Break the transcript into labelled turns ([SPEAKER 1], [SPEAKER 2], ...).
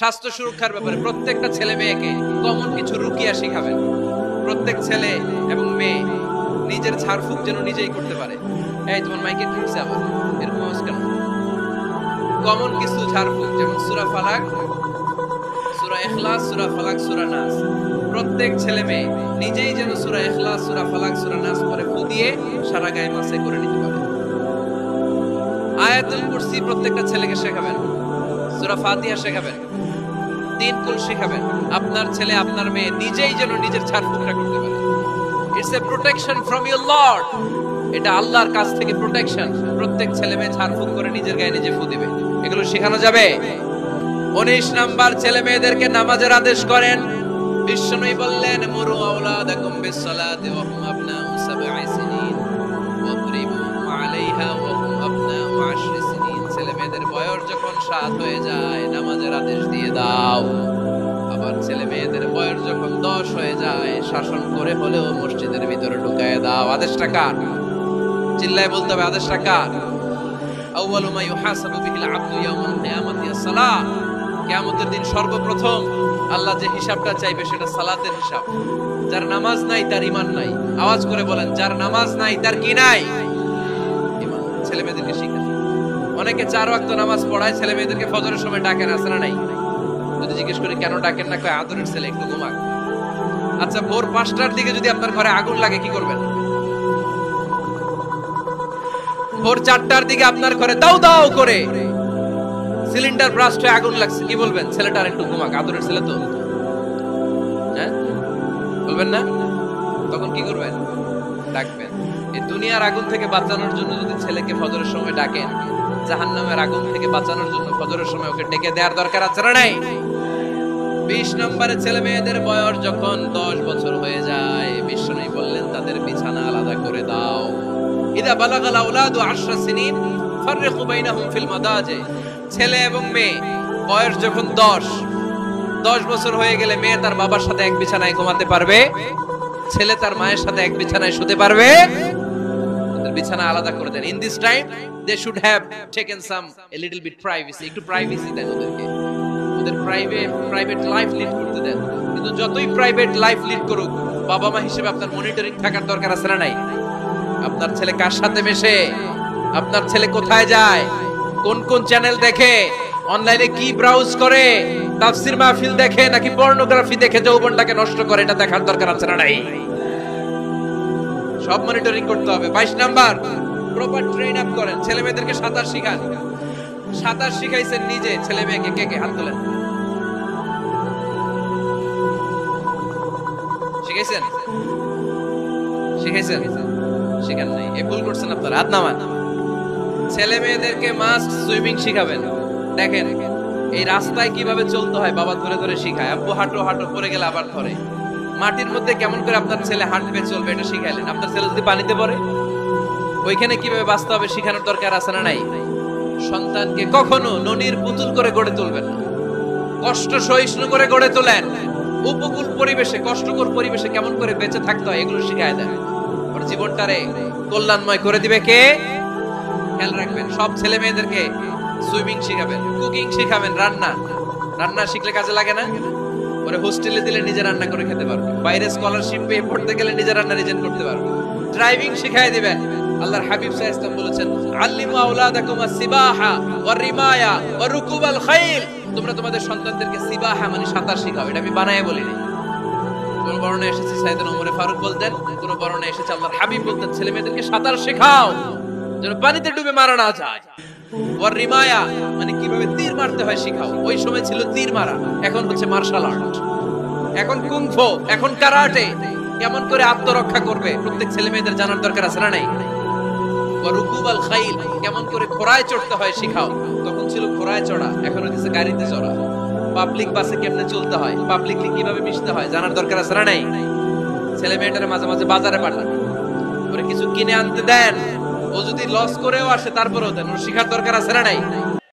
[SPEAKER 1] স্বাস্থ্য সুরক্ষার ব্যাপারে প্রত্যেকটা ছেলে মেয়েকে কমন কিছু রুকিয়া শিখাবেন। প্রত্যেক ছেলে এবং মেয়ে নিজের ঝাড়ফুঁক যেন নিজেই করতে পারে। এই তোমার মাইকে কি হচ্ছে আবার এরকম আওয়াজ কেন? কমন কিছু ঝাড়ফুঁক, যেমন সূরা ফালাক, সূরা ইখলাস, সূরা ফালাক, সূরা নাস। প্রত্যেক ছেলে মেয়ে নিজেই যেন সূরা ইখলাস, সূরা ফালাক, সূরা নাস পরে ফু দিয়ে সারা গায়ে মাসে করে নিতে পারে। আয়াতুল কুরসি প্রত্যেকটা ছেলেকে শেখাবেন, সূরা ফাতিহা শেখাবেন, তিন কুল শেখাবেন। আপনার ছেলে আপনার মেয়ে নিজেই যেন নিজের ঝাড়ফুঁকটা করতে পারে। It's a protection from your Lord. এটা আল্লাহর কাছ থেকে প্রোটেকশন। প্রত্যেক ছেলে মেয়ে ঝাড়ফুঁক করে নিজের গায়ে নিজে ফু দিবে, এগুলো শেখানো যাবে। 19 নাম্বার, ছেলে মেয়েদেরকে নামাজের আদেশ করেন। বিশ্বনবী বললেন, মুরু আওলাদাকুম বিসসালাতি ওয়া হুম আবনাউ সাবঈ সিনিন ওয়াদরিবুহুম আলাইহা ওয়া হুম আবনাউ 10 সিনিন। ছেলে মেয়েদের বয়স যখন 7 হয়ে যায় নামাজের আদেশ দিয়ে দাও। আবার ছেলে মেয়েদের বয়স যখন 10 হয়ে যায় শাসন করে হলেও মসজিদের ভিতরে ঢুকায় দাও। আদেশটা কার? চিল্লায় বলতে হবে, আদেশটা কার? আউয়ালু মা ইউহাসাবু বিহিল আবদু ইয়াউমাল কিয়ামাতি আস-সালাহ। কিয়ামতের দিন সর্বপ্রথম আল্লাহ যে হিসাবটা চাইবে সেটা সালাতের হিসাব। যার নামাজ নাই তার ঈমান নাই। আওয়াজ করে বলেন, যার নামাজ নাই তার কি নাই? ঈমান। ছেলে মেয়েদেরকে শিখান। অনেকে 4 ওয়াক্ত নামাজ পড়ায়, ছেলে মেয়েদেরকে ফজরের সময় ডাকেন, আছে না নাই? যদি জিজ্ঞেস করি কেন ডাকেন না, কয় আদরের ছেলে, একটু ঘুমাক। আচ্ছা, ভোর 5টার দিকে যদি আপনার ঘরে আগুন লাগে কি করবেন? ভোর 4টার দিকে আপনার ঘরে দাও দাও করে সিলিন্ডার ব্রাস্ট হয়ে আগুন লাগছে, কি বলবেন? ছেলেটার একটু ঘুমাক, আদরের ছেলে তো, হ্যাঁ বলবেন না? তখন কি করবেন? ডাকবেন। এই দুনিয়ার আগুন থেকে বাঁচানোর জন্য যদি ছেলেকে ফজরের সময় ডাকেন, জাহান্নামের আগুন থেকে বাঁচানোর জন্য ফজরের সময় ওকে ডেকে দেওয়ার দরকার আছে না নাই? 20 নম্বরে, ছেলে মেয়েদের বয়স যখন 10 বছর হয়ে যায় বিশ্বনবী বললেন তাদের বিছানা আলাদা করে দাও। ইদা বালাগাল আওলাদু 10 সিনিন ফাররিকু বাইনাহুম ফিল মাদাজি। ছেলে এবং মেয়ে বয়স যখন 10 বছর হয়ে গেলে মেয়ে তার বাবার সাথে এক বিছানায় ঘুমাতে পারবে, ছেলে তার মায়ের সাথে এক বিছানায় শুতে পারবে। তাদের বিছানা আলাদা করে দেন। In this time they should have taken some a little bit privacy. একটু প্রাইভেসি দেন ওদেরকে, ওদের প্রাইভেট লাইফ লিড করতে দেন। কিন্তু যতই প্রাইভেট লাইফ লিড করুক, বাবা মা হিসেবে আপনার মনিটরিং থাকার দরকার আছে না নাই? আপনার ছেলে কার সাথে মেশে, আপনার ছেলে কোথায় যায়, কোন কোন চ্যানেল দেখে, অনলাইনে কি ব্রাউজ করে, তাফসীর মাহফিল দেখে নাকি পর্নোগ্রাফি দেখে যৌবনটাকে নষ্ট করে, এটা দেখার দরকার আছে না নাই? সব মনিটরিং করতে হবে। 22 নাম্বার, প্রপার ট্রেন আপ করেন। ছেলে মেয়েদেরকে সাঁতার শিখান। সাঁতার শিখাইছেন নিজে, ছেলে মেয়েকে কে কে? হাত তোলেন। শিখাইছেন? শিখাইছেন? শিখান নাই, এ ভুল করছেন আপনারা। হাত নামান। ছেলে মেয়েদেরকে মাস্ট সুইমিং শিখাবেন। দেখেন এই রাস্তায় কিভাবে চলতে হয় বাবা ধরে ধরে শিখায়। আব্বু হাঁটো হাঁটো, পড়ে গেলে আবার ধরে। মাটির মধ্যে কেমন করে আপনার ছেলে হাঁটবে চলবে এটা শিখাইলেন। আপনার ছেলে যদি পানিতে পড়ে, ওইখানে কিভাবে বাঁচতে হবে শিখানোর দরকার আছে না নাই? সন্তানকে কখনো ননির পুতুল করে গড়ে তুলবেন না, কষ্ট সহিষ্ণু করে গড়ে তোলেন। উপকূল পরিবেশে, কষ্টকর পরিবেশে কেমন করে বেঁচে থাকতে হয় এগুলো শিখায় দেন। ওর জীবনটারে কল্যাণময় করে দিবে কে? খেয়াল রাখবেন। সব ছেলে মেয়েদেরকে সুইমিং শিখাবেন, কুকিং শিখাবেন, রান্না শিখলে কাজে লাগে না? ওরে হোস্টেলে দিলে নিজে রান্না করে খেতে পারবে, বাইরে স্কলারশিপ পেয়ে পড়তে গেলে নিজে রান্না নিজে করতে পারবে। ড্রাইভিং শিখায় দিবেন। আল্লাহর হাবিব সাল্লাল্লাহু আলাইহি ওয়াসাল্লাম বলেছেন, আল্লিমু আওলাদাকুম আস-সিবাহা ওয়ার রিমায়া ওয়া রুকুবাল খাইল। তোমরা তোমাদের সন্তানদেরকে সিবাহা মানে সাঁতার শিখাও। এটা আমি বানায়ে বলিনি। কোন বর্ণনায় এসেছে সাইয়েদনা ওমর ফারুক বলতেন, কোন বর্ণনায় এসেছে আল্লাহর হাবিব বলতেন ছেলে মেয়েদেরকে সাঁতার শেখাও যেন পানিতে ডুবে মারা না যায়। ওয়ার রিমায়া মানে কিভাবে তীর মারতে হয় শিখাও। ওই সময় ছিল তীর মারা, এখন হচ্ছে মার্শাল আর্ট, এখন কুংফু, এখন কারাটে। কেমন করে আত্মরক্ষা করবে প্রত্যেক ছেলে মেয়েদের জানার দরকার আছে না নাই? ওয়া রুকুবাল খাইল, কেমন করে ঘোড়ায় চড়তে হয় শিখাও। তখন ছিল ঘোড়ায় চড়া, এখন হচ্ছে গাড়িতে চড়া। পাবলিক বাসে কেমনে চলতে হয়, পাবলিকলি কিভাবে মিশতে হয় জানার দরকার আছে না নাই? ছেলে মেয়েটারে মাঝে মাঝে বাজারে পাঠান, ওরে কিছু কিনে আনতে দেন। ও যদি লস করেও আসে তারপরেও দেন, ওর শিখার দরকার আছে না নাই?